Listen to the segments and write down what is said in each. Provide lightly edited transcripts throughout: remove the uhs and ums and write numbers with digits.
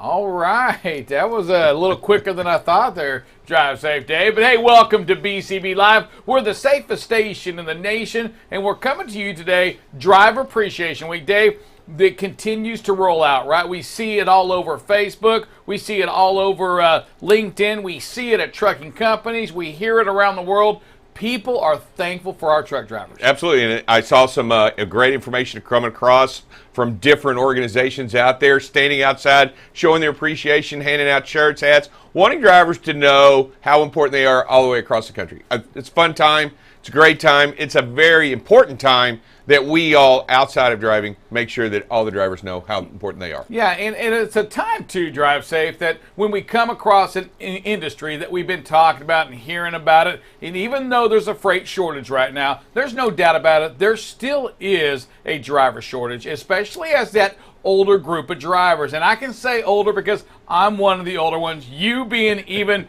All right, that was a little quicker than I thought there. Drive safe, Dave. But hey, welcome to BCB Live. We're the safest station in the nation, and we're coming to you today, Driver Appreciation Week. Dave, that continues to roll out, right? We see it all over Facebook. We see it all over LinkedIn. We see it at trucking companies. We hear it around the world. People are thankful for our truck drivers. Absolutely, and I saw some great information coming across from different organizations out there, standing outside, showing their appreciation, handing out shirts, hats, wanting drivers to know how important they are all the way across the country. It's a fun time. It's a great time. It's a very important time that we all, outside of driving, make sure that all the drivers know how important they are. Yeah, and it's a time to drive safe that when we come across an industry that we've been talking about and hearing about it, and even though there's a freight shortage right now, there's no doubt about it, there still is a driver shortage, especially as that older group of drivers. And I can say older because I'm one of the older ones, you being even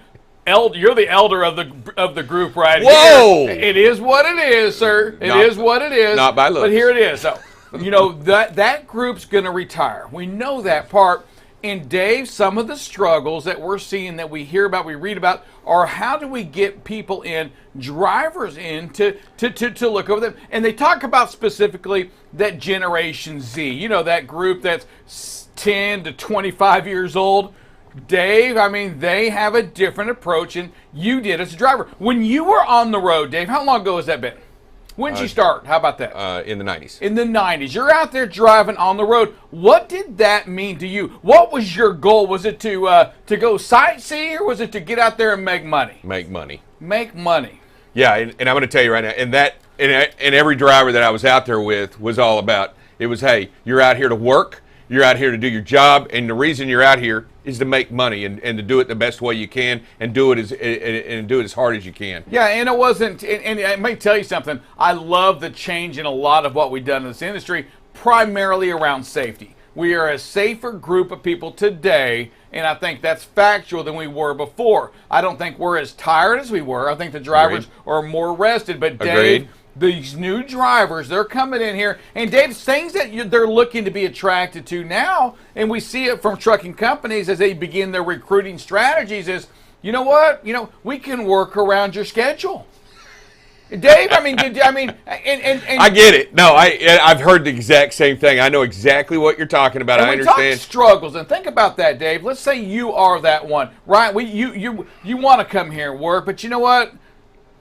you're the elder of the group right Whoa! here. It is what it is, sir. It is what it is. Not by looks. But here it is. So, you know, that group's going to retire. We know that part. And Dave, some of the struggles that we're seeing, that we hear about, we read about, are how do we get people in, drivers in, to look over them. And they talk about specifically that Generation Z, you know, that group that's 10 to 25 years old. Dave, I mean, they have a different approach than you did as a driver. When you were on the road, Dave, how long ago has that been? When did you start? How about that? In the 90s. In the 90s. You're out there driving on the road. What did that mean to you? What was your goal? Was it to go sightsee, or was it to get out there and make money? Make money. Make money. Yeah, and I'm going to tell you right now, and every driver that I was out there with was all about, it was, hey, you're out here to work. You're out here to do your job, and the reason you're out here is to make money and to do it the best way you can, and do it as hard as you can. Yeah, and it wasn't. And I may tell you something. I love the change in a lot of what we've done in this industry, primarily around safety. We are a safer group of people today, and I think that's factual than we were before. I don't think we're as tired as we were. I think the drivers are more rested. But Dave, these new drivers, they're coming in here, and Dave, things that they're looking to be attracted to now, and we see it from trucking companies as they begin their recruiting strategies, is, you know what, we can work around your schedule. Dave, I mean, I get it. No, I've heard the exact same thing. I know exactly what you're talking about. I understand. Talk struggles, and think about that, Dave. Let's say you are that one, right? You want to come here and work, but you know what,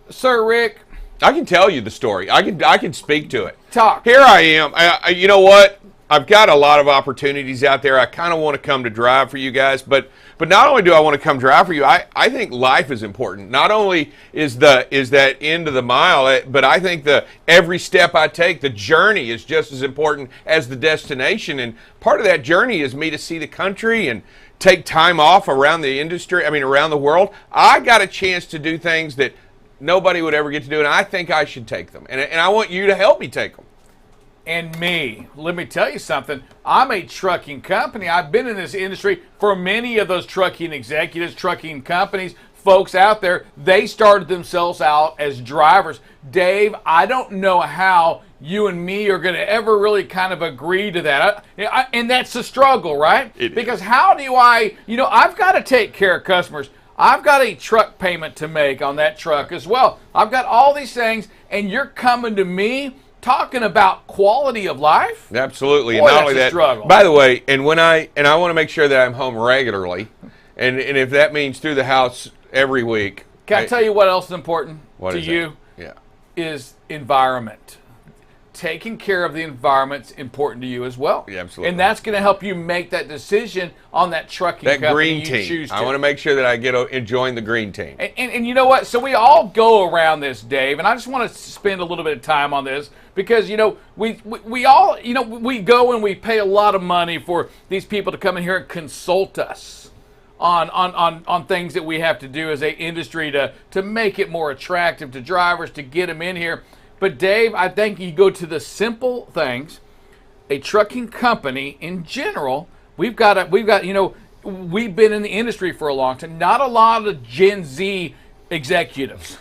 Sir Rick? I can tell you the story. I can speak to it. Talk. Here I am. You know what? I've got a lot of opportunities out there. I kind of want to come to drive for you guys, but not only do I want to come drive for you, I think life is important. Not only is that end of the mile, but I think every step I take, the journey is just as important as the destination. And part of that journey is me to see the country and take time off around the industry. Around the world. I got a chance to do things that nobody would ever get to do, and I think I should take them. And I want you to help me take them. And me, let me tell you something. I'm a trucking company. I've been in this industry for many of those trucking executives, trucking companies, folks out there. They started themselves out as drivers. Dave, I don't know how you and me are going to ever really kind of agree to that. And that's the struggle, right? Because how do I've got to take care of customers. I've got a truck payment to make on that truck as well. I've got all these things, and you're coming to me talking about quality of life? Absolutely. Boy, and not only that, struggle. By the way, and I want to make sure that I'm home regularly, and if that means through the house every week. Can I tell you what else is important to you? Yeah. Is environment. Taking care of the environment's important to you as well. Yeah, absolutely. And that's going to help you make that decision on that trucking company green you team. choose to. I want to make sure that I join the green team. And you know what? So we all go around this, Dave, and I just want to spend a little bit of time on this because, we all, we go and we pay a lot of money for these people to come in here and consult us on things that we have to do as an industry to make it more attractive to drivers, to get them in here. But Dave, I think you go to the simple things. A trucking company in general, we've been in the industry for a long time. Not a lot of Gen Z executives.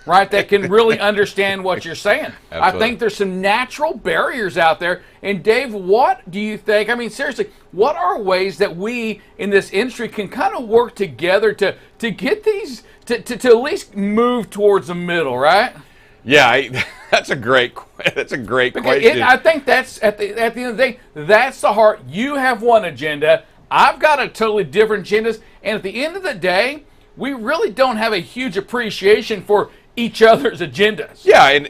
right, that can really understand what you're saying. Absolutely. I think there's some natural barriers out there. And Dave, what do you think? I mean, seriously, what are ways that we in this industry can kind of work together to get these to at least move towards the middle, right? Yeah, that's a great question. I think that's at the end of the day, that's the heart. You have one agenda. I've got a totally different agendas, and at the end of the day, we really don't have a huge appreciation for each other's agendas. Yeah, and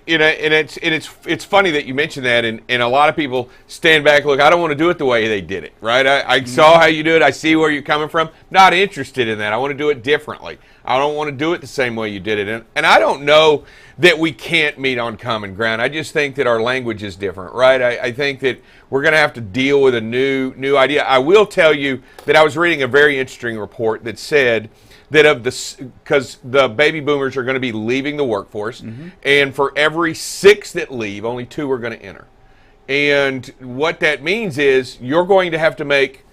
it's funny that you mentioned that, and a lot of people stand back. Look, I don't want to do it the way they did it, right? I saw how you do it. I see where you're coming from. Not interested in that. I want to do it differently. I don't want to do it the same way you did it, and I don't know that we can't meet on common ground. I just think that our language is different, right? I think that we're going to have to deal with a new idea. I will tell you that I was reading a very interesting report that said that because the baby boomers are going to be leaving the workforce, and for every 6 that leave, only 2 are going to enter. And what that means is you're going to have to make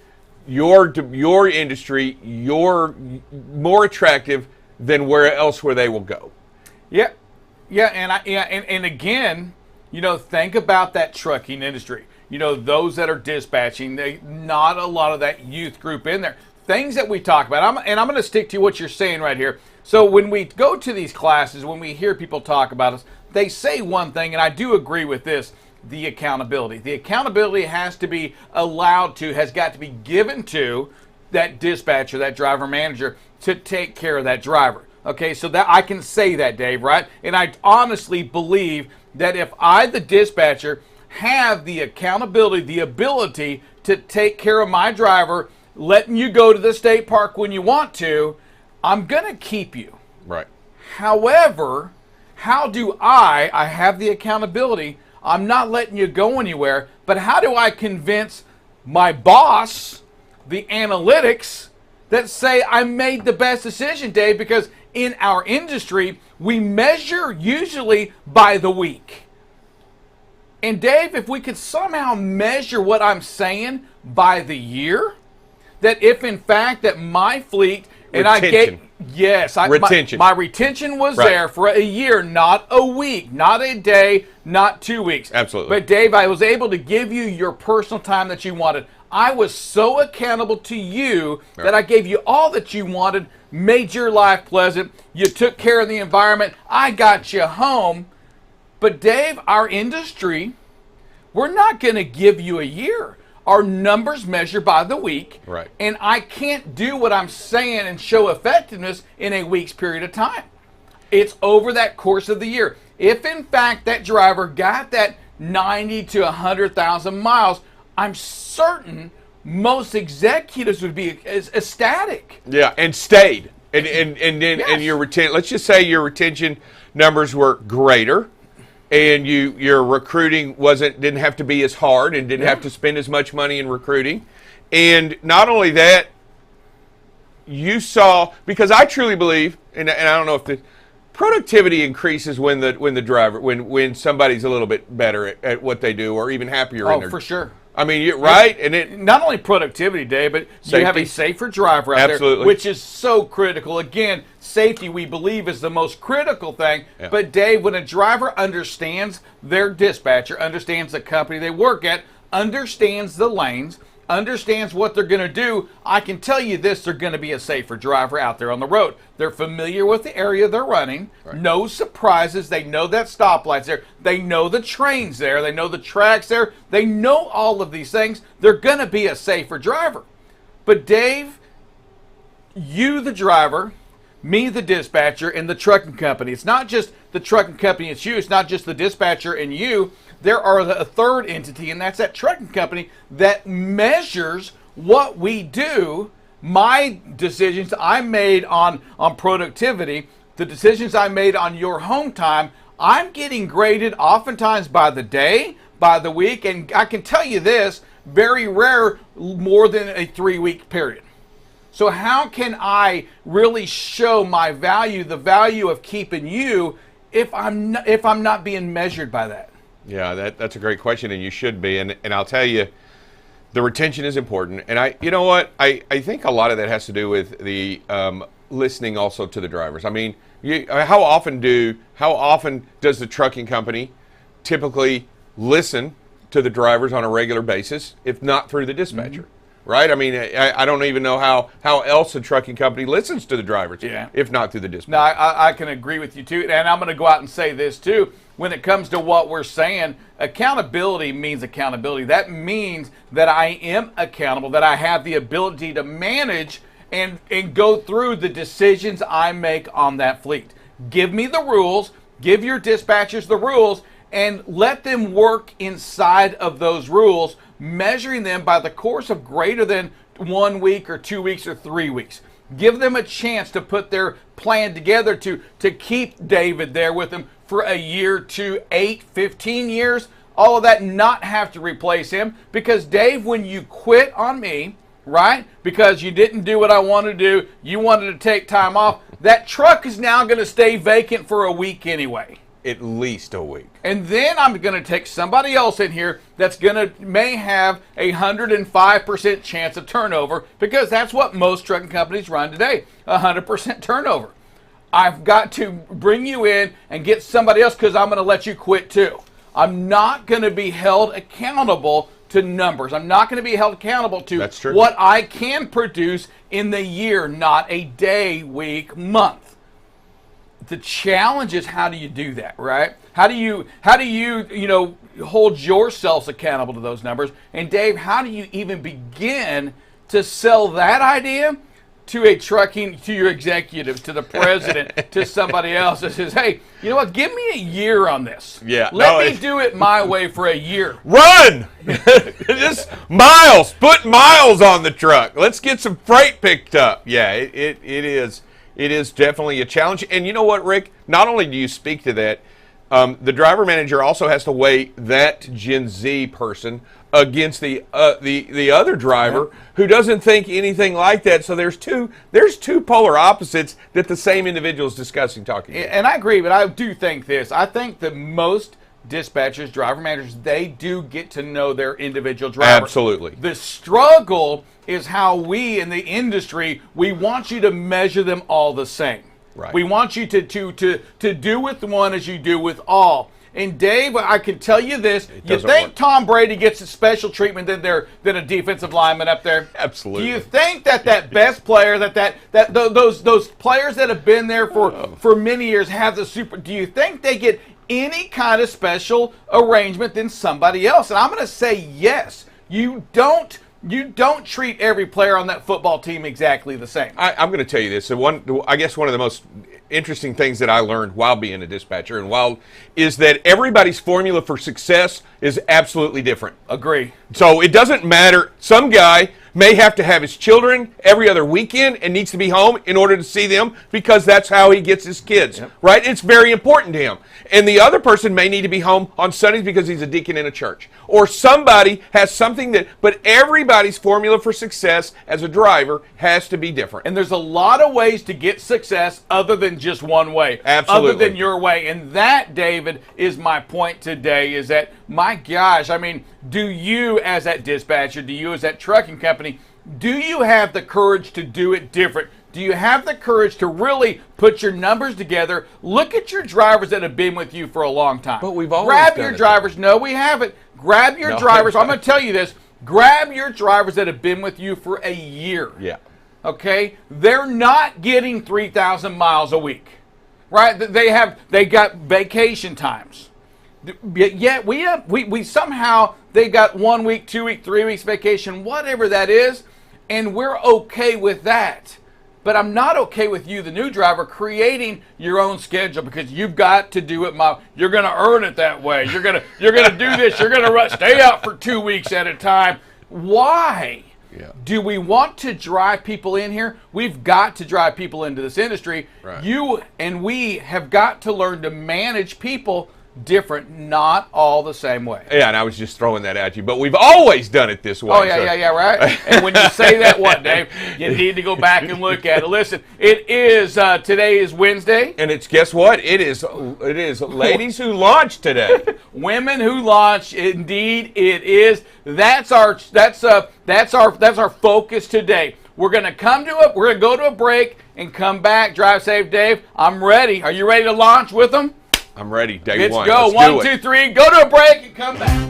your industry more attractive than where else where they will go. Yeah, and again, think about that trucking industry. Those that are dispatching, not a lot of that youth group in there. Things that we talk about, I'm going to stick to what you're saying right here. So when we go to these classes, when we hear people talk about us, they say one thing, and I do agree with this: the accountability. The accountability has to be has got to be given to that dispatcher, that driver manager, to take care of that driver. Okay, so that I can say that, Dave, right? And I honestly believe that if I, the dispatcher, have the accountability, the ability to take care of my driver, letting you go to the state park when you want to, I'm going to keep you. Right. However, how do I have the accountability, I'm not letting you go anywhere, but how do I convince my boss, the analytics, that say I made the best decision, Dave? Because in our industry, we measure usually by the week. And Dave, if we could somehow measure what I'm saying by the year, that if in fact that my fleet and retention. Retention. My retention was right there for a year, not a week, not a day, not 2 weeks. Absolutely. But Dave, I was able to give you your personal time that you wanted. I was so accountable to you that I gave you all that you wanted, made your life pleasant. You took care of the environment. I got you home. But Dave, our industry, we're not going to give you a year. Our numbers measure by the week. Right. And I can't do what I'm saying and show effectiveness in a week's period of time. It's over that course of the year. If in fact that driver got that 90 to 100,000 miles, I'm certain most executives would be ecstatic. Yeah, and stayed. And Yes. and your let's just say your retention numbers were greater, and your recruiting didn't have to be as hard and didn't have to spend as much money in recruiting. And not only that, you saw, because I truly believe, and I don't know if the productivity increases when somebody's a little bit better at what they do, or even happier in their. Oh, for sure. I mean, right? And it not only productivity, Dave, but safety. You have a safer driver out Absolutely. there, which is so critical. Again, safety, we believe, is the most critical thing. Yeah. But Dave, when a driver understands their dispatcher, understands the company they work at, understands the lanes, understands what they're going to do, I can tell you this: they're going to be a safer driver out there on the road. They're familiar with the area they're running. Right. No surprises. They know that stoplight's there. They know the train's there. They know the track's there. They know all of these things. They're going to be a safer driver. But Dave, you the driver, me the dispatcher, and the trucking company. It's not just the trucking company, it's you. It's not just the dispatcher and you. There are a third entity, and that's that trucking company that measures what we do. My decisions I made on productivity, the decisions I made on your home time, I'm getting graded oftentimes by the day, by the week, and I can tell you this, very rare, more than a 3-week period. So how can I really show my value, the value of keeping you, if I'm not being measured by that? Yeah, that's a great question, and you should be. And I'll tell you, the retention is important. And you know what? I think a lot of that has to do with the listening also to the drivers. I mean, How often does the trucking company typically listen to the drivers on a regular basis, if not through the dispatcher? Right? I mean, I don't even know how else a trucking company listens to the drivers, if not through the dispatcher. No, I can agree with you, too. And I'm going to go out and say this, too. When it comes to what we're saying, accountability means accountability. That means that I am accountable, that I have the ability to manage and go through the decisions I make on that fleet. Give me the rules, give your dispatchers the rules, and let them work inside of those rules, measuring them by the course of greater than 1 week or 2 weeks or 3 weeks. Give them a chance to put their plan together to keep David there with them for a year, 2, 8, 15 years. All of that, not have to replace him. Because, Dave, when you quit on me, right, because you didn't do what I wanted to do, you wanted to take time off, that truck is now going to stay vacant for a week anyway. At least a week. And then I'm going to take somebody else in here that's may have 105% chance of turnover, because that's what most trucking companies run today, 100% turnover. I've got to bring you in and get somebody else because I'm going to let you quit too. I'm not going to be held accountable to numbers. I'm not going to be held accountable to what I can produce in the year, not a day, week, month. The challenge is, how do you do that, right? How do you hold yourselves accountable to those numbers? And Dave, how do you even begin to sell that idea to your executives, to the president, to somebody else that says, hey, you know what, give me a year on this. Yeah. Let me do it my way for a year. Run! Just miles. Put miles on the truck. Let's get some freight picked up. Yeah, it is. It is definitely a challenge. And you know what, Rick? Not only do you speak to that, the driver manager also has to weigh that Gen Z person against the other driver who doesn't think anything like that. So there's two polar opposites that the same individual is discussing, talking about. And I agree, but I do think this. I think that most dispatchers, driver managers, they do get to know their individual driver. Absolutely. The struggle is how we in the industry, we want you to measure them all the same. Right. We want you to do with one as you do with all. And Dave, I can tell you this: you think Tom Brady gets a special treatment than a defensive lineman up there? Absolutely. Do you think that best player, those players that have been there for many years have the super? Do you think they get any kind of special arrangement than somebody else? And I'm going to say yes. You don't treat every player on that football team exactly the same. I'm going to tell you this. I guess one of the most interesting things that I learned while being a dispatcher is that everybody's formula for success is absolutely different. Agree. So it doesn't matter. Some guy may have to have his children every other weekend and needs to be home in order to see them because that's how he gets his kids, right? It's very important to him. And the other person may need to be home on Sundays because he's a deacon in a church. Or somebody has something but everybody's formula for success as a driver has to be different. And there's a lot of ways to get success other than just one way. Absolutely. Other than your way. And that, David, is my point today, is that, my gosh, I mean, do you as that dispatcher, do you as that trucking company, do you have the courage to do it different? Do you have the courage to really put your numbers together? Look at your drivers that have been with you for a long time. But we've always grab your drivers. No, we haven't. Grab your drivers. I'm going to tell you this. Grab your drivers that have been with you for a year. Yeah. Okay? They're not getting 3,000 miles a week. Right? They got vacation times. Yet we somehow, they got 1 week, 2 week, 3 weeks vacation, whatever that is, and we're okay with that. But I'm not okay with you, the new driver, creating your own schedule because you've got to do it. You're going to earn it that way. You're going to do this. You're going to stay out for 2 weeks at a time. Why? Yeah. Do we want to drive people in here? We've got to drive people into this industry. Right. You and we have got to learn to manage people different, not all the same way. Yeah, and I was just throwing that at you, but we've always done it this way. Oh, yeah, right? And when you say that, what, Dave? You need to go back and look at it. Listen, today is Wednesday. And guess what? It is ladies who launch today. Women who launch, indeed it is. That's our focus today. We're going to go to a break and come back. Drive Safe Dave, I'm ready. Are you ready to launch with them? I'm ready. Day one. Let's go. Let's 1, 2, 3. Go to a break and come back.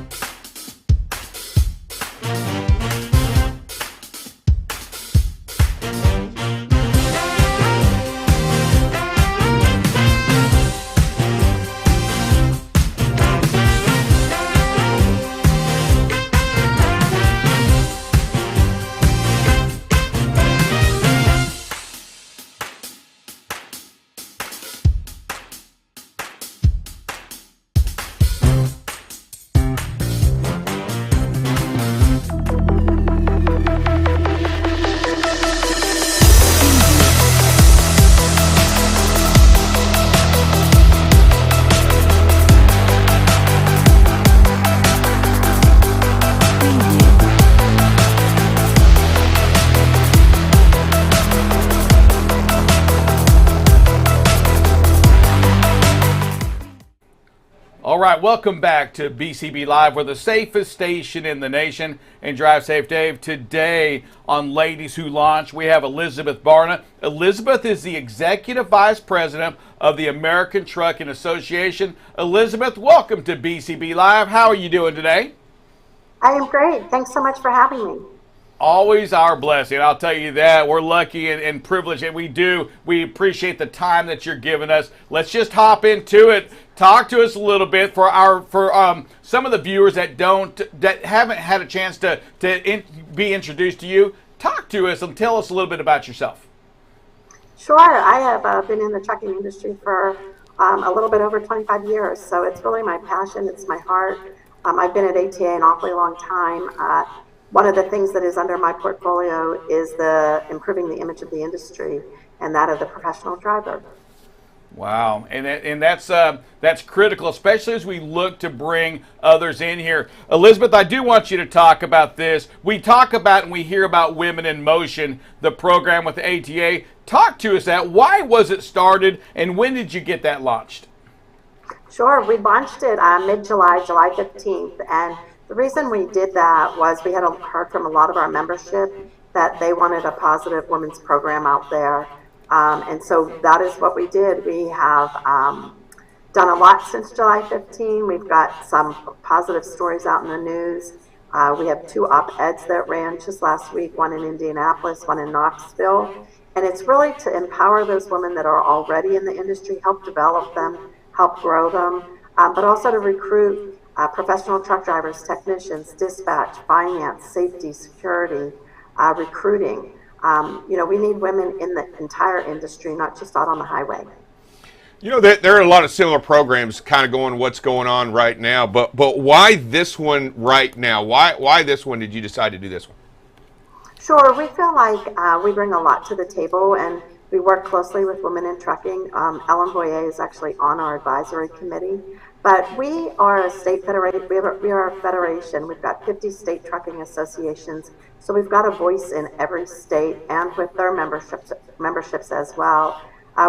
All right, welcome back to BCB Live. We're the safest station in the nation, and Drive Safe Dave. Today on Ladies Who Launch, we have Elizabeth Barna. Elizabeth is the Executive Vice President of the American Trucking Association. Elizabeth, welcome to BCB Live. How are you doing today? I am great. Thanks so much for having me. Always our blessing. I'll tell you that. We're lucky and privileged, and we appreciate the time that you're giving us. Let's just hop into it. Talk to us a little bit for some of the viewers that haven't had a chance to be introduced to you. Talk to us and tell us a little bit about yourself. Sure. I have been in the trucking industry for a little bit over 25 years, so it's really my passion. It's my heart. I've been at ATA an awfully long time. One of the things that is under my portfolio is improving the image of the industry and that of the professional driver. Wow, and that's critical, especially as we look to bring others in here. Elizabeth, I do want you to talk about this. We talk about and we hear about Women in Motion, the program with the ATA. Talk to us that. Why was it started, and when did you get that launched? Sure, we launched it mid-July, July 15th, and the reason we did that was we had heard from a lot of our membership that they wanted a positive women's program out there. And so that is what we did. We have done a lot since July 15. We've got some positive stories out in the news. We have 2 op-eds that ran just last week, one in Indianapolis, one in Knoxville. And it's really to empower those women that are already in the industry, help develop them, help grow them, but also to recruit professional truck drivers, technicians, dispatch, finance, safety, security, recruiting. We need women in the entire industry, not just out on the highway. You know, there are a lot of similar programs kind of going what's going on right now, but why this one right now? Why this one did you decide to do this one? Sure, we feel like we bring a lot to the table, and we work closely with Women in Trucking. Ellen Boyer is actually on our advisory committee. But we are a state federation. We are a federation. We've got 50 state trucking associations. So we've got a voice in every state and with their memberships as well.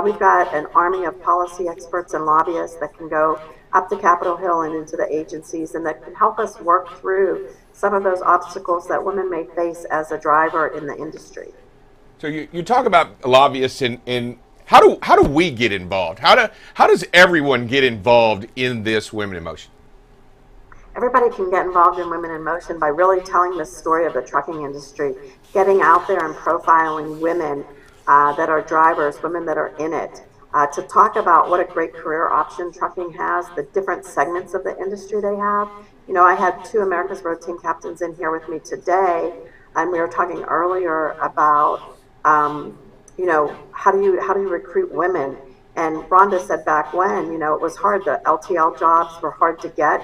We've got an army of policy experts and lobbyists that can go up to Capitol Hill and into the agencies and that can help us work through some of those obstacles that women may face as a driver in the industry. So you talk about lobbyists and how do we get involved? How does everyone get involved in this Women in Motion? Everybody can get involved in Women in Motion by really telling the story of the trucking industry, getting out there and profiling women that are drivers, women that are in it, to talk about what a great career option trucking has, the different segments of the industry they have. You know, I had 2 America's Road Team captains in here with me today, and we were talking earlier about how do you recruit women? And Rhonda said back when, it was hard. The LTL jobs were hard to get,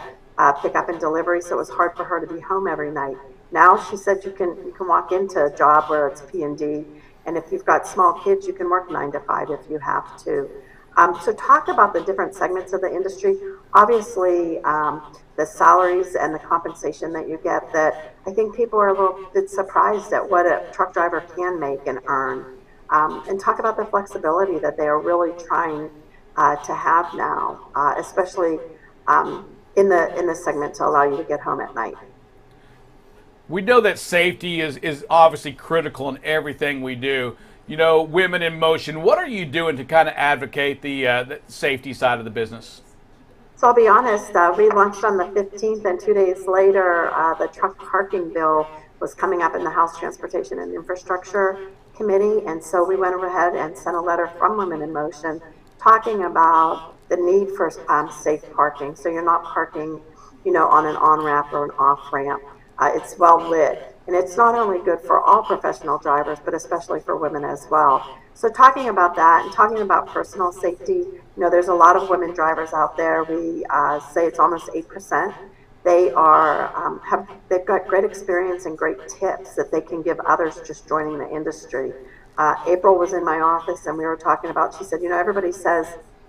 pick up and delivery, so it was hard for her to be home every night. Now she said you can walk into a job where it's P&D, and if you've got small kids, you can work 9 to 5 if you have to. So talk about the different segments of the industry. Obviously, the salaries and the compensation that you get, that I think people are a little bit surprised at what a truck driver can make and earn. And talk about the flexibility that they are really trying to have now, especially in the segment to allow you to get home at night. We know that safety is obviously critical in everything we do. You know, Women in Motion, what are you doing to kind of advocate the safety side of the business? So I'll be honest, we launched on the 15th, and 2 days later, the truck parking bill was coming up in the House Transportation and Infrastructure Committee. And so we went ahead and sent a letter from Women in Motion talking about the need for safe parking. So you're not parking, on an on-ramp or an off-ramp. It's well lit. And it's not only good for all professional drivers, but especially for women as well. So talking about that and talking about personal safety, there's a lot of women drivers out there. We say it's almost 8%. They've got great experience and great tips that they can give others just joining the industry. April was in my office and we were talking about, she said, everybody says,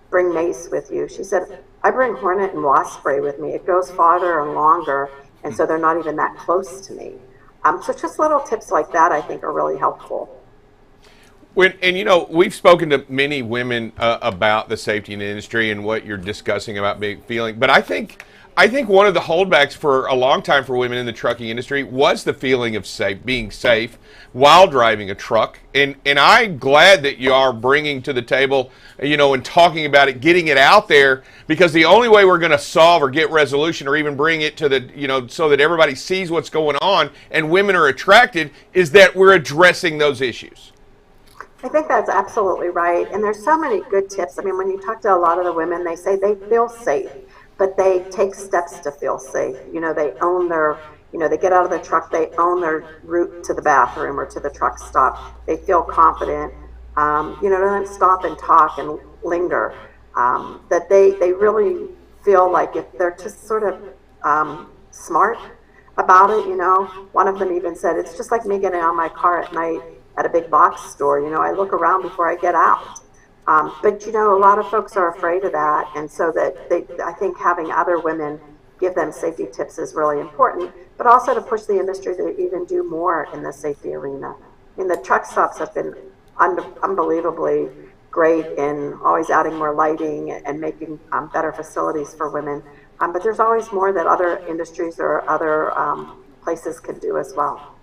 bring mace with you. She said, I bring hornet and wasp spray with me. It goes farther and longer, and so they're not even that close to me. So just little tips like that, I think, are really helpful. We've spoken to many women about the safety in the industry and what you're discussing about feeling. But I think one of the holdbacks for a long time for women in the trucking industry was the feeling of being safe while driving a truck. And I'm glad that you are bringing to the table, and talking about it, getting it out there, because the only way we're going to solve or get resolution or even bring it to the, so that everybody sees what's going on and women are attracted, is that we're addressing those issues. I think that's absolutely right. And there's so many good tips. I mean, when you talk to a lot of the women, they say they feel safe, but they take steps to feel safe. They own their, they get out of the truck, they own their route to the bathroom or to the truck stop. They feel confident, they don't stop and talk and linger. That they really feel like if they're just sort of smart about it, one of them even said, it's just like me getting out of my car at night at a big box store. I look around before I get out. But a lot of folks are afraid of that, and so I think having other women give them safety tips is really important, but also to push the industry to even do more in the safety arena. I mean, the truck stops have been unbelievably great in always adding more lighting and making better facilities for women. But there's always more that other industries or other places can do as well.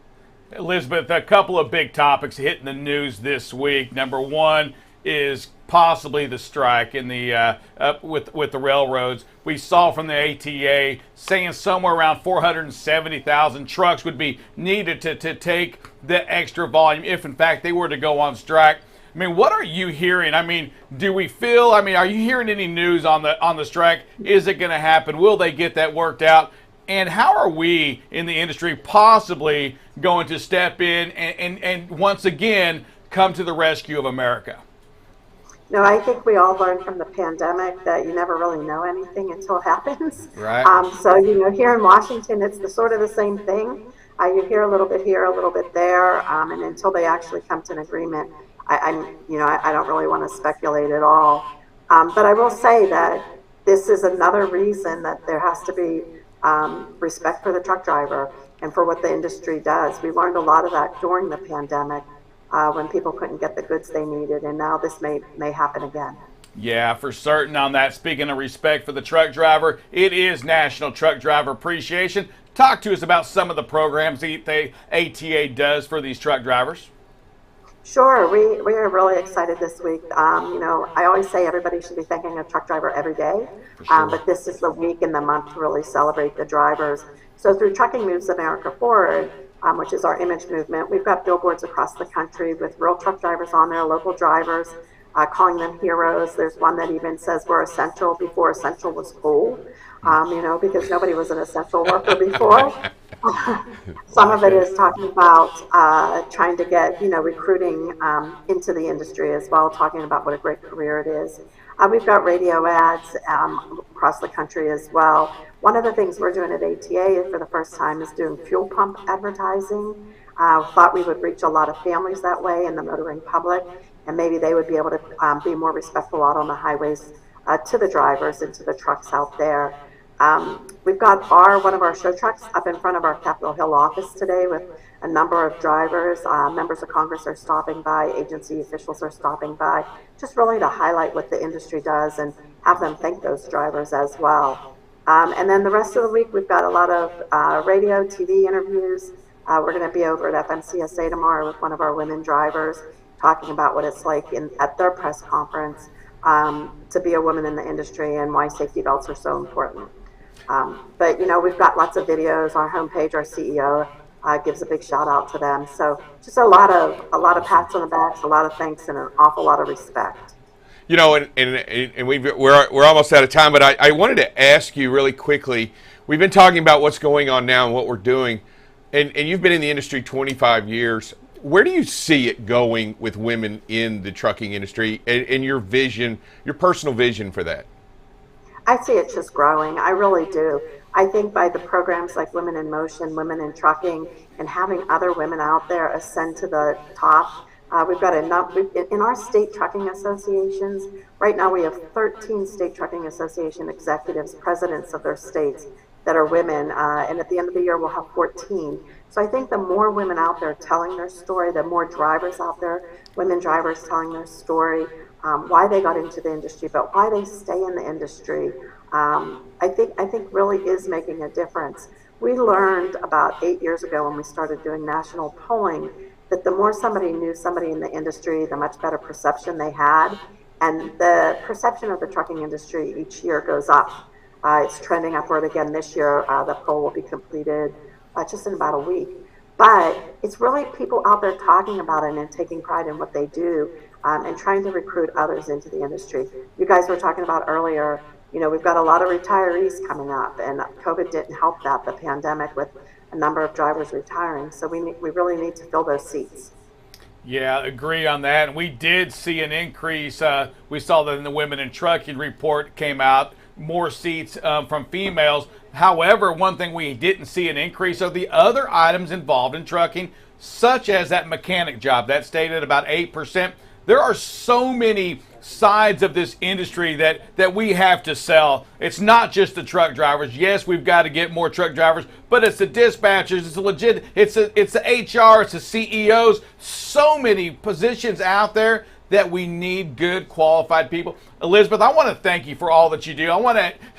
Elizabeth, a couple of big topics hitting the news this week. Number one is possibly the strike in the with the railroads. We saw from the ATA saying somewhere around 470,000 trucks would be needed to take the extra volume if, in fact, they were to go on strike. I mean, what are you hearing? I mean, are you hearing any news on the strike? Is it going to happen? Will they get that worked out? And how are we in the industry possibly going to step in and once again come to the rescue of America? I think we all learned from the pandemic that you never really know anything until it happens. Right. So, here in Washington, it's sort of the same thing. You hear a little bit here, a little bit there, and until they actually come to an agreement, I don't really want to speculate at all. But I will say that this is another reason that there has to be respect for the truck driver and for what the industry does. We learned a lot of that during the pandemic when people couldn't get the goods they needed, and now this may happen again. Yeah, for certain on that. Speaking of respect for the truck driver, it is National Truck Driver Appreciation. Talk to us about some of the programs the ATA does for these truck drivers. Sure, we are really excited this week. I always say everybody should be thanking a truck driver every day, but this is the week and the month to really celebrate the drivers. So through Trucking Moves America Forward, which is our image movement, we've got billboards across the country with real truck drivers on there, local drivers, calling them heroes. There's one that even says we're essential before essential was cool, because nobody was an essential worker before. Some of it is talking about trying to get, recruiting into the industry as well, talking about what a great career it is. We've got radio ads across the country as well. One of the things we're doing at ATA for the first time is doing fuel pump advertising. Thought we would reach a lot of families that way in the motoring public, and maybe they would be able to be more respectful out on the highways to the drivers and to the trucks out there. We've got one of our show trucks up in front of our Capitol Hill office today with a number of drivers. Members of Congress are stopping by, agency officials are stopping by, just really to highlight what the industry does and have them thank those drivers as well. And then the rest of the week, we've got a lot of radio, TV interviews, We're going to be over at FMCSA tomorrow with one of our women drivers, talking about what it's like at their press conference to be a woman in the industry and why safety belts are so important. But we've got lots of videos. Our homepage, our CEO gives a big shout out to them. So just a lot of pats on the backs, a lot of thanks, and an awful lot of respect. And we're almost out of time, but I wanted to ask you really quickly. We've been talking about what's going on now and what we're doing, and you've been in the industry 25 years. Where do you see it going with women in the trucking industry, and your vision, your personal vision for that? I see it just growing. I really do. I think by the programs like Women in Motion, Women in Trucking, and having other women out there ascend to the top, we've got enough in our state trucking associations. Right now, we have 13 state trucking association executives, presidents of their states that are women, and at the end of the year, we'll have 14. So I think the more women out there telling their story, the more drivers out there, women drivers telling their story, why they got into the industry, but why they stay in the industry, I think really is making a difference. We learned about 8 years ago when we started doing national polling that the more somebody knew somebody in the industry, the much better perception they had, and the perception of the trucking industry each year goes up. It's trending upward again this year. The poll will be completed just in about a week. But it's really people out there talking about it and taking pride in what they do, and trying to recruit others into the industry. You guys were talking about earlier, we've got a lot of retirees coming up, and COVID didn't help that, the pandemic, with a number of drivers retiring. So we really need to fill those seats. Yeah, agree on that. And we did see an increase. We saw that in the Women in Trucking report came out, more seats from females. However, one thing we didn't see an increase of the other items involved in trucking, such as that mechanic job. That stayed at about 8%. There are so many sides of this industry that we have to sell. It's not just the truck drivers. Yes, we've got to get more truck drivers, but it's the dispatchers, it's the HR, it's the CEOs. So many positions out there that we need good, qualified people. Elizabeth, I want to thank you for all that you do. I want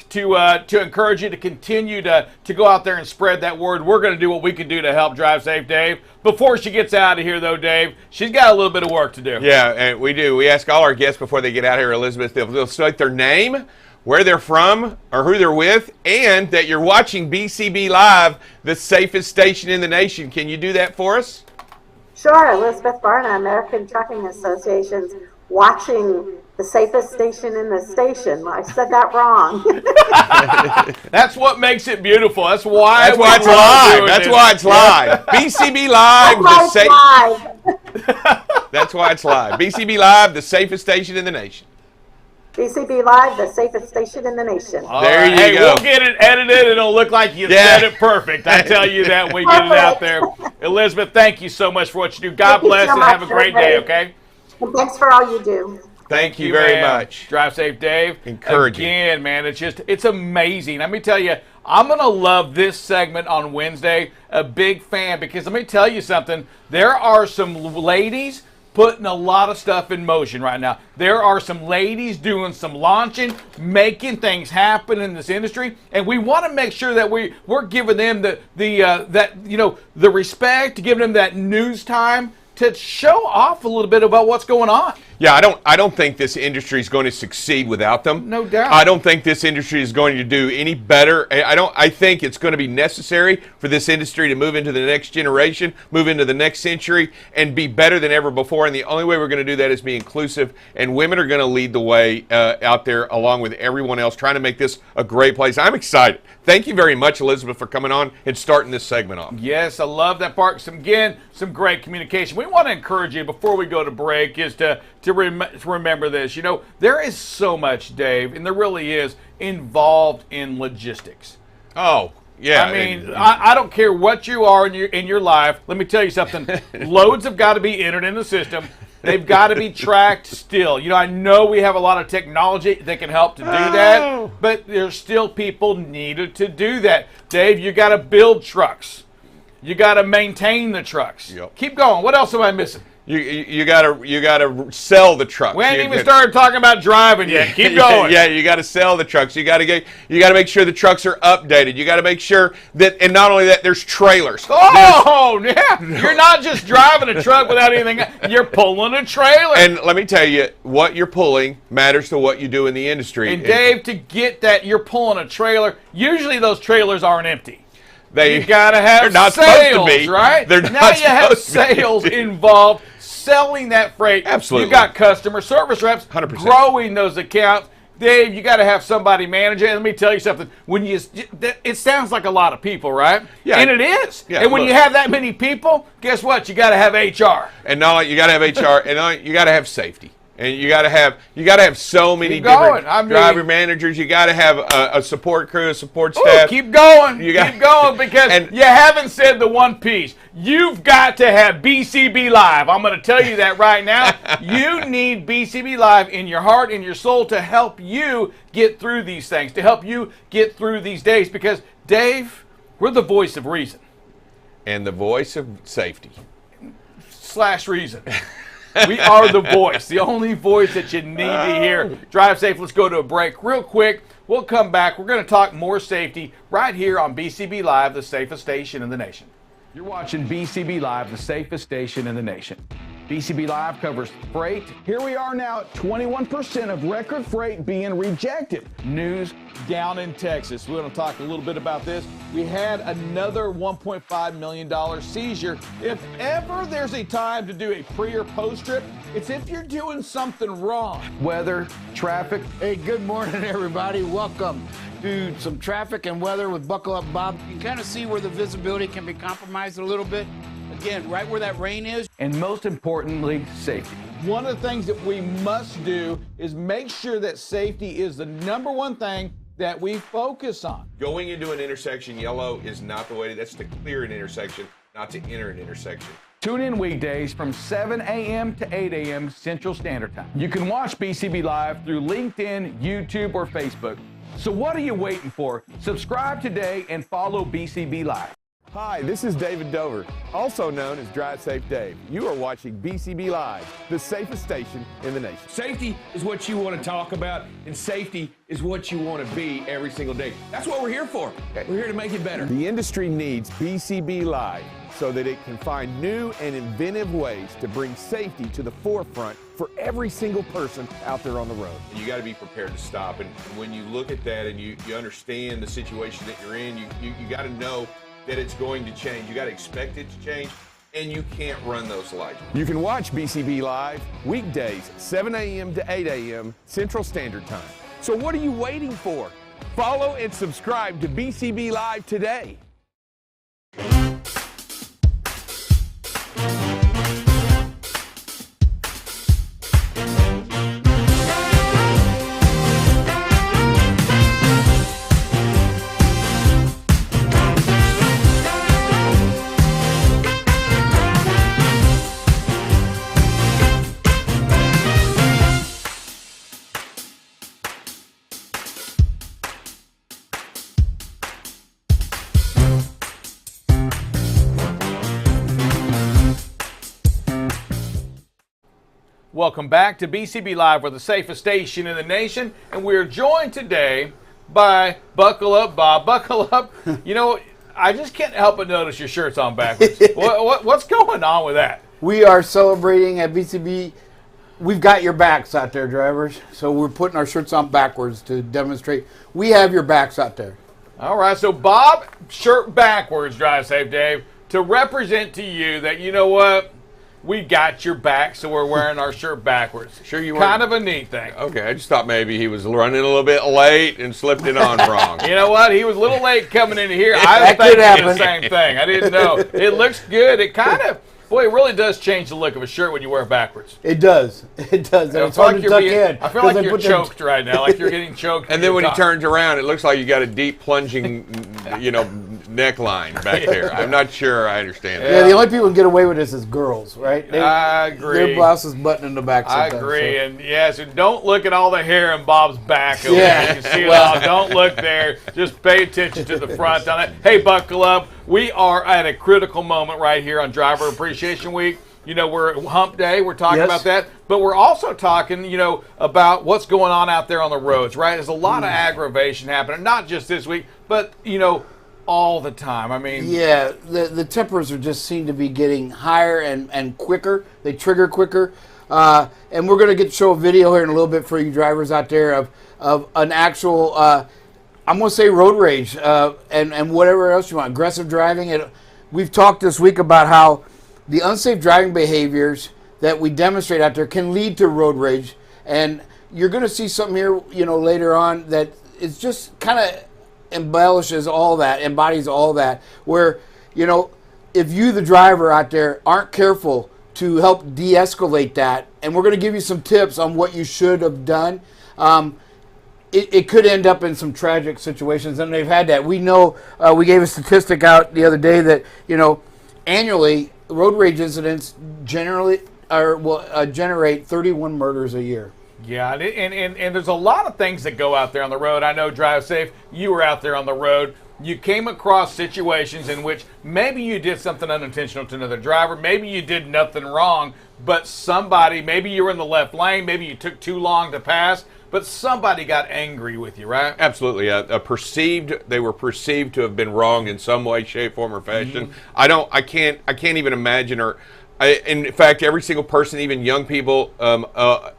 to encourage you to continue to go out there and spread that word. We're going to do what we can do to help Drive Safe Dave. Before she gets out of here, though, Dave, she's got a little bit of work to do. Yeah, and we do. We ask all our guests before they get out of here, Elizabeth, they'll state their name, where they're from, or who they're with, and that you're watching BCB Live, the safest station in the nation. Can you do that for us? Sure. Elizabeth Barna, American Trucking Association's watching the safest station in the station. I said that wrong. That's what makes it beautiful. That's why it's live. That's why it's live. BCB Live. That's why it's live. BCB Live, the safest station in the nation. BCB Live, the safest station in the nation. There you go. We'll get it edited and it'll look like you said it perfect. I tell you that when we get it out there. Elizabeth, thank you so much for what you do. God bless and have a great day, okay? And thanks for all you do. Thank you very much. Drive Safe Dave. Encouraging. Again, man, it's amazing. Let me tell you, I'm going to love this segment on Wednesday. A big fan, because let me tell you something. There are some ladies putting a lot of stuff in motion right now. There are some ladies doing some launching, making things happen in this industry, and we want to make sure that we're giving them the respect, giving them that news time to show off a little bit about what's going on. Yeah, I don't think this industry is going to succeed without them. No doubt. I don't think this industry is going to do any better. I think it's going to be necessary for this industry to move into the next generation, move into the next century, and be better than ever before. And the only way we're going to do that is be inclusive. And women are going to lead the way out there, along with everyone else, trying to make this a great place. I'm excited. Thank you very much, Elizabeth, for coming on and starting this segment off. Yes, I love that part. Some great communication. We want to encourage you before we go to break is to remember this. There is so much, Dave, and there really is, involved in logistics. Oh, yeah. I mean, I don't care what you are in your life. Let me tell you something. Loads have got to be entered in the system. They've got to be tracked still. I know we have a lot of technology that can help to do that, but there's still people needed to do that. Dave, you got to build trucks. You got to maintain the trucks. Yep. Keep going. What else am I missing? You gotta sell the trucks. We ain't even started talking about driving yet. Keep going. Yeah, you got to sell the trucks. You got to make sure the trucks are updated. You got to make sure that, and not only that, there's trailers. Oh, yeah. You're not just driving a truck without anything. You're pulling a trailer. And let me tell you, what you're pulling matters to what you do in the industry. And Dave, to get that, you're pulling a trailer. Usually those trailers aren't empty. You gotta have they're not sales, supposed to be. right? They're not now you have supposed to be. sales involved, selling that freight. Absolutely. You got customer service reps 100%. growing those accounts. Dave, you got to have somebody manage it. And let me tell you something. It sounds like a lot of people, right? Yeah. And it is. Yeah, and when you have that many people, guess what? You got to have HR. And not only you got to have HR, and you got to have safety. And you got to have so many different driver managers. You got to have a support crew, a support staff. Keep going. Keep going because you haven't said the one piece. You've got to have BCB Live. I'm going to tell you that right now. You need BCB Live in your heart and your soul to help you get through these things, to help you get through these days. Because, Dave, we're the voice of reason. And the voice of safety. / reason. We are the voice, the only voice that you need to hear. Drive safe. Let's go to a break real quick. We'll come back. We're going to talk more safety right here on BCB Live, the safest station in the nation. You're watching BCB Live, the safest station in the nation. BCB Live covers freight. Here we are now at 21% of record freight being rejected. News down in Texas. We're going to talk a little bit about this. We had another $1.5 million seizure. If ever there's a time to do a pre or post trip, it's if you're doing something wrong. Weather, traffic. Hey, good morning, everybody. Welcome to some traffic and weather with Buckle Up Bob. You can kind of see where the visibility can be compromised a little bit. Again, right where that rain is. And most importantly, safety. One of the things that we must do is make sure that safety is the number one thing that we focus on. Going into an intersection, yellow is not the way. That's to clear an intersection, not to enter an intersection. Tune in weekdays from 7 a.m. to 8 a.m. Central Standard Time. You can watch BCB Live through LinkedIn, YouTube, or Facebook. So what are you waiting for? Subscribe today and follow BCB Live. Hi, this is David Dover, also known as Drive Safe Dave. You are watching BCB Live, the safest station in the nation. Safety is what you want to talk about, and safety is what you want to be every single day. That's what we're here for. We're here to make it better. The industry needs BCB Live so that it can find new and inventive ways to bring safety to the forefront for every single person out there on the road. You got to be prepared to stop. And when you look at that and you understand the situation that you're in, you got to know that it's going to change. You got to expect it to change, and you can't run those lights. You can watch BCB Live weekdays, 7 a.m. to 8 a.m. Central Standard Time. So what are you waiting for? Follow and subscribe to BCB Live today. Welcome back to BCB Live, we're the safest station in the nation, and we're joined today by Buckle Up Bob. Buckle Up, you know, I just can't help but notice your shirt's on backwards. What's going on with that? We are celebrating at BCB. We've got your backs out there, drivers. So we're putting our shirts on backwards to demonstrate we have your backs out there. All right, so Bob, shirt backwards, Drive Safe Dave, to represent to you that, you know what, we got your back, so we're wearing our shirt backwards. Sure you Kind of a neat thing. Okay, I just thought maybe he was running a little bit late and slipped it on wrong. You know what? He was a little late coming into here. I was thinking the same thing. I didn't know. It looks good. It kind of, boy, it really does change the look of a shirt when you wear it backwards. It does. It does. And it's hard to tuck in. I feel like you're choked right now, like you're getting choked. And then when he turns around, it looks like you got a deep plunging, neckline back there. I'm not sure I understand that. Yeah, the only people who can get away with this is girls, right? I agree. Their blouse is buttoned in the back sometimes. I agree. So. And yes, and don't look at all the hair in Bob's back over Yeah. there. You can see it all. Don't look there. Just pay attention to the front on it. Hey, Buckle Up. We are at a critical moment right here on Driver Appreciation Week. we're hump day. We're talking Yes. about that. But we're also talking, about what's going on out there on the roads, right? There's a lot of aggravation happening, not just this week, but, all the time. I mean, Yeah, the tempers are just seem to be getting higher and quicker. They trigger quicker. And we're going to show a video here in a little bit for you drivers out there of an actual, I'm going to say road rage and whatever else you want, aggressive driving. We've talked this week about how the unsafe driving behaviors that we demonstrate out there can lead to road rage. And you're going to see something here, later on that is just kind of embodies all that, where, if you, the driver out there, aren't careful to help de-escalate that, and we're going to give you some tips on what you should have done, it could end up in some tragic situations, and they've had that. We know, we gave a statistic out the other day that, annually, road rage incidents generally generate 31 murders a year. Yeah, and there's a lot of things that go out there on the road. I know Drive Safe, you were out there on the road. You came across situations in which maybe you did something unintentional to another driver. Maybe you did nothing wrong, but maybe you were in the left lane, maybe you took too long to pass, but somebody got angry with you, right? Absolutely. They were perceived to have been wrong in some way, shape, form, or fashion. I can't even imagine, in fact, every single person, even young people,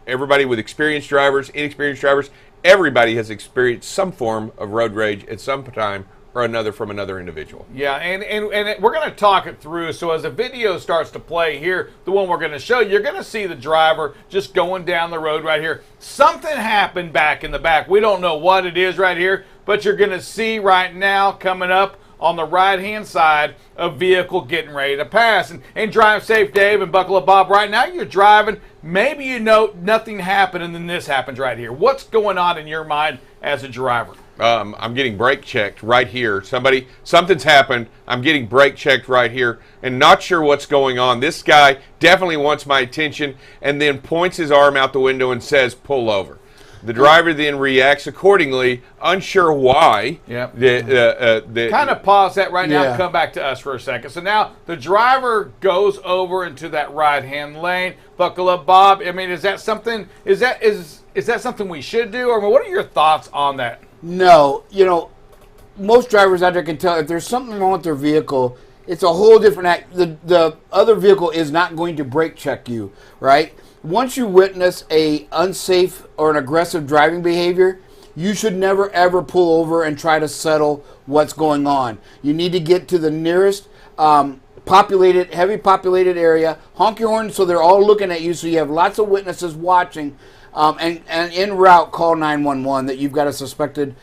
everybody with experienced drivers, inexperienced drivers, everybody has experienced some form of road rage at some time or another from another individual. Yeah, and we're going to talk it through. So as the video starts to play here, the one we're going to show, you're going to see the driver just going down the road right here. Something happened back in the back. We don't know what it is right here, but you're going to see right now coming up on the right-hand side, a vehicle getting ready to pass. And Drive Safe, Dave, and Buckle Up Bob, right now you're driving. Maybe nothing happened, and then this happens right here. What's going on in your mind as a driver? I'm getting brake checked right here. Something's happened. I'm getting brake checked right here and not sure what's going on. This guy definitely wants my attention and then points his arm out the window and says, pull over. The driver then reacts accordingly, unsure why. Yep. Kind of pause that right now and come back to us for a second. So now the driver goes over into that right-hand lane. Buckle up, Bob. I mean, is that something we should do? Or what are your thoughts on that? No, most drivers out there can tell if there's something wrong with their vehicle, it's a whole different act. The other vehicle is not going to brake check you, right? Once you witness a unsafe or an aggressive driving behavior, you should never ever pull over and try to settle what's going on. You need to get to the nearest heavy populated area, honk your horn so they're all looking at you, so you have lots of witnesses watching, and en route call 911 that you've got a suspected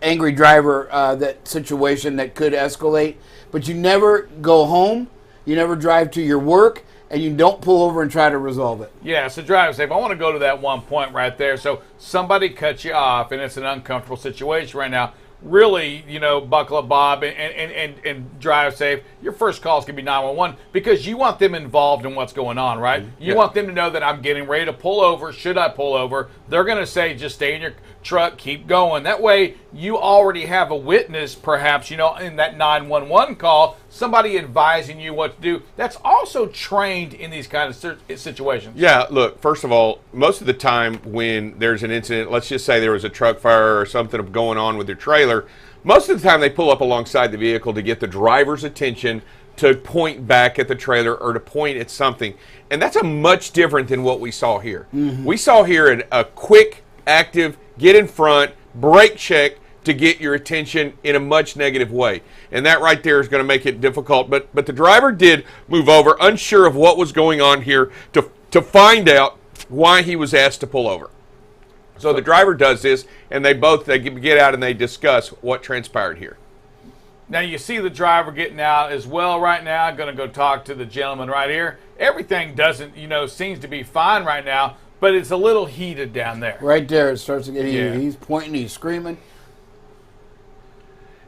angry driver that situation that could escalate. But you never go home, you never drive to your work, and you don't pull over and try to resolve it. Yeah, so Drive Safe, I want to go to that one point right there. So somebody cuts you off, and it's an uncomfortable situation right now. Really, Buckle Up Bob and Drive Safe, your first call is going to be 911 because you want them involved in what's going on, right? You want them to know that I'm getting ready to pull over. Should I pull over? They're going to say, just stay in your truck, keep going. That way, you already have a witness, perhaps, in that 911 call, somebody advising you what to do. That's also trained in these kind of situations. Yeah, look, first of all, most of the time when there's an incident, let's just say there was a truck fire or something going on with your trailer, most of the time they pull up alongside the vehicle to get the driver's attention to point back at the trailer or to point at something. And that's a much different than what we saw here. Mm-hmm. We saw here a quick, active, get in front, brake check to get your attention in a much negative way. And that right there is going to make it difficult. But the driver did move over, unsure of what was going on here, to find out why he was asked to pull over. So the driver does this, and they get out and they discuss what transpired here. Now you see the driver getting out as well right now. I'm going to go talk to the gentleman right here. Everything seems to be fine right now, but it's a little heated down there. Right there, it starts to get heated. Yeah. He's pointing, he's screaming.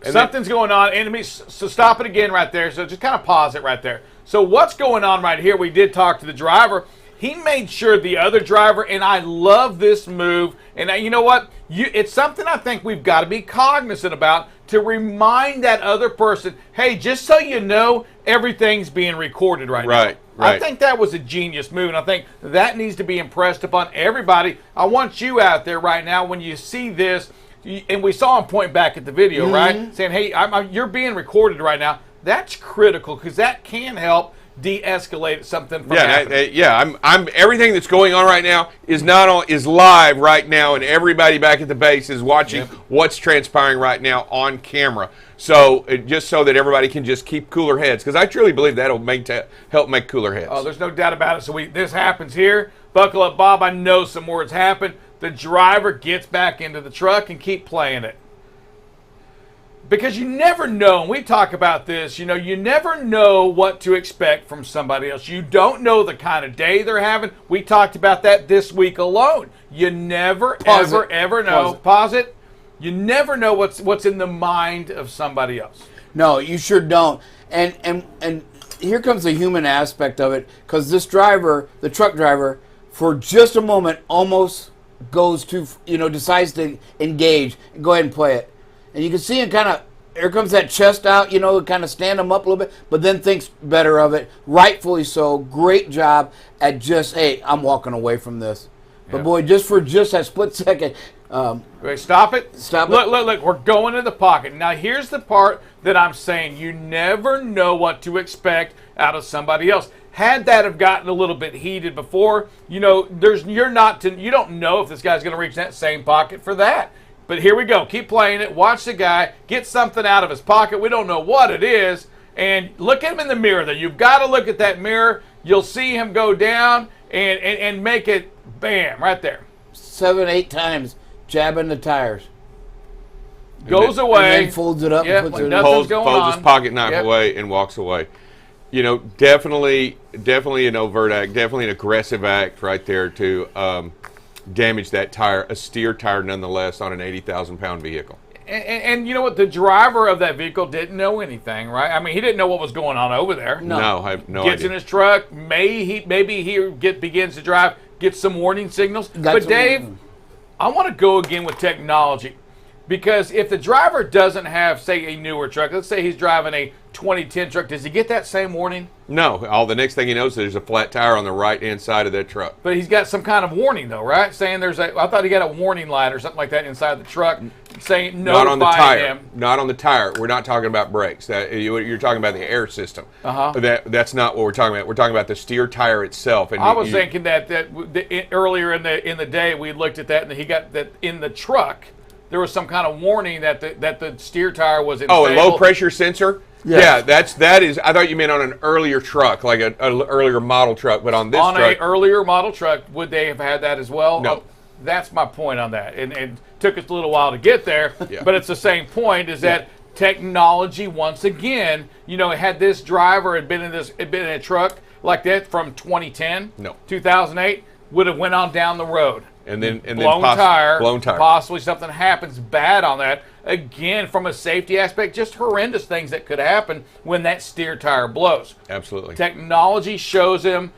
And something's going on. So stop it again right there. So just kind of pause it right there. So what's going on right here? We did talk to the driver. He made sure the other driver, and I love this move, and you know what? It's something I think we've got to be cognizant about, to remind that other person, hey, just so you know, everything's being recorded right now. Right. I think that was a genius move, and I think that needs to be impressed upon everybody. I want you out there right now, when you see this, and we saw him point back at the video, right? Saying, hey, you're being recorded right now. That's critical, because that can help de-escalate something from happening. I'm everything that's going on right now is live right now, and everybody back at the base is watching what's transpiring right now on camera. So just so that everybody can just keep cooler heads, because I truly believe that'll help make cooler heads. Oh, there's no doubt about it. So this happens here. Buckle up, Bob. I know some more has happened. The driver gets back into the truck and keep playing it. Because you never know, and we talk about this, you never know what to expect from somebody else. You don't know the kind of day they're having. We talked about that this week alone. You never, ever know. Pause it. You never know what's in the mind of somebody else. No, you sure don't. And here comes the human aspect of it, because this driver, the truck driver, for just a moment almost goes to, decides to engage and go ahead and play it. And you can see him kind of, here comes that chest out, kind of stand him up a little bit, but then thinks better of it. Rightfully so. Great job at just, hey, I'm walking away from this. But boy, just that split second. Wait, stop it. Stop it. Look, we're going in the pocket. Now, here's the part that I'm saying. You never know what to expect out of somebody else. Had that have gotten a little bit heated before, you don't know if this guy's going to reach that same pocket for that. But here we go. Keep playing it. Watch the guy get something out of his pocket. We don't know what it is. And look at him in the mirror there. You've got to look at that mirror. You'll see him go down and make it bam right there. 7, 8 times jabbing the tires. Goes away. And then folds it up and puts it in. Folds his pocket knife away and walks away. Definitely an overt act, definitely an aggressive act right there to damage that tire, a steer tire nonetheless, on an 80,000-pound vehicle. And you know what? The driver of that vehicle didn't know anything, right? I mean, he didn't know what was going on over there. No, I have no idea. Gets in his truck. Maybe he begins to drive, gets some warning signals. But Dave, I want to go again with technology. Because if the driver doesn't have, say, a newer truck, let's say he's driving a 2010 truck, does he get that same warning? No. The next thing he knows is there's a flat tire on the right-hand side of that truck. But he's got some kind of warning, though, right? Saying I thought he got a warning light or something like that inside the truck, saying not on the tire. Him. Not on the tire. We're not talking about brakes. You're talking about the air system. That's not what we're talking about. We're talking about the steer tire itself. And I was thinking that earlier in the day we looked at that, and he got that in the truck. There was some kind of warning that the steer tire was unstable. Oh, a low pressure sensor? Yes. Yeah, that is. I thought you meant on an earlier truck, like an earlier model truck, but on this truck. On an earlier model truck, would they have had that as well? No. That's my point on that. And it took us a little while to get there, but it's the same point, is that technology, once again, had this driver had been in a truck like that from 2010, 2008, would have went on down the road. And then blown tire. Possibly something happens bad on that. Again, from a safety aspect, just horrendous things that could happen when that steer tire blows. Absolutely. Technology shows him,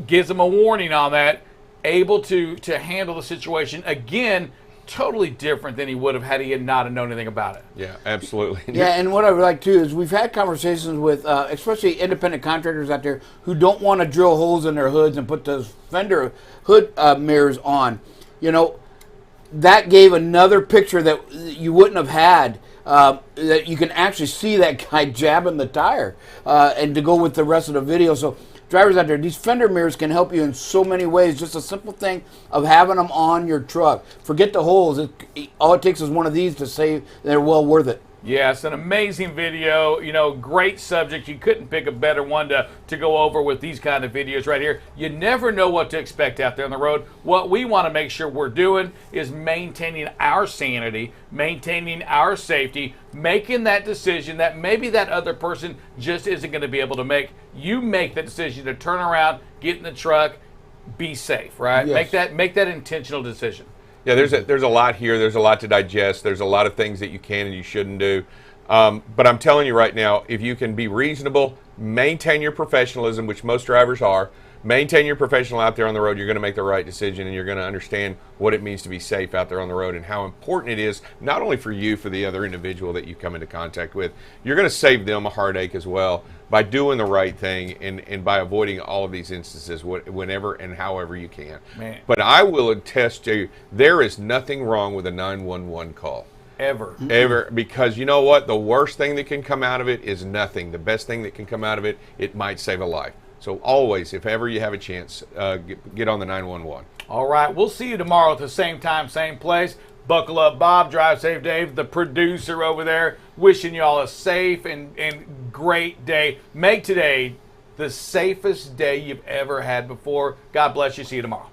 gives him a warning on that, able to handle the situation. Again, totally different than he would have had he had not known anything about it. Yeah, absolutely. Yeah, and what I would like too is we've had conversations with especially independent contractors out there who don't want to drill holes in their hoods and put those fender hood mirrors on. That gave another picture that you wouldn't have had. That you can actually see that guy jabbing the tire, and to go with the rest of the video. So drivers out there, these fender mirrors can help you in so many ways. Just a simple thing of having them on your truck. Forget the holes. All it takes is one of these to say they're well worth it. Yeah, it's an amazing video. Great subject. You couldn't pick a better one to go over with these kind of videos right here. You never know what to expect out there on the road. What we want to make sure we're doing is maintaining our sanity, maintaining our safety, making that decision that maybe that other person just isn't going to be able to make. You make that decision to turn around, get in the truck, be safe, right? Yes. Make that intentional decision. Yeah, there's a lot here. There's a lot to digest. There's a lot of things that you can and you shouldn't do. But I'm telling you right now, if you can be reasonable, maintain your professionalism, which most drivers are, maintain your professional out there on the road, you're going to make the right decision, and you're going to understand what it means to be safe out there on the road and how important it is, not only for you, for the other individual that you come into contact with. You're going to save them a heartache as well by doing the right thing and by avoiding all of these instances whenever and however you can. Man. But I will attest to you, there is nothing wrong with a 911 call. Ever. Because you know what? The worst thing that can come out of it is nothing. The best thing that can come out of it, it might save a life. So always, if ever you have a chance, get on the 911. All right, we'll see you tomorrow at the same time, same place. Buckle up, Bob. Drive safe, Dave, the producer over there. Wishing you all a safe and great day. Make today the safest day you've ever had before. God bless you. See you tomorrow.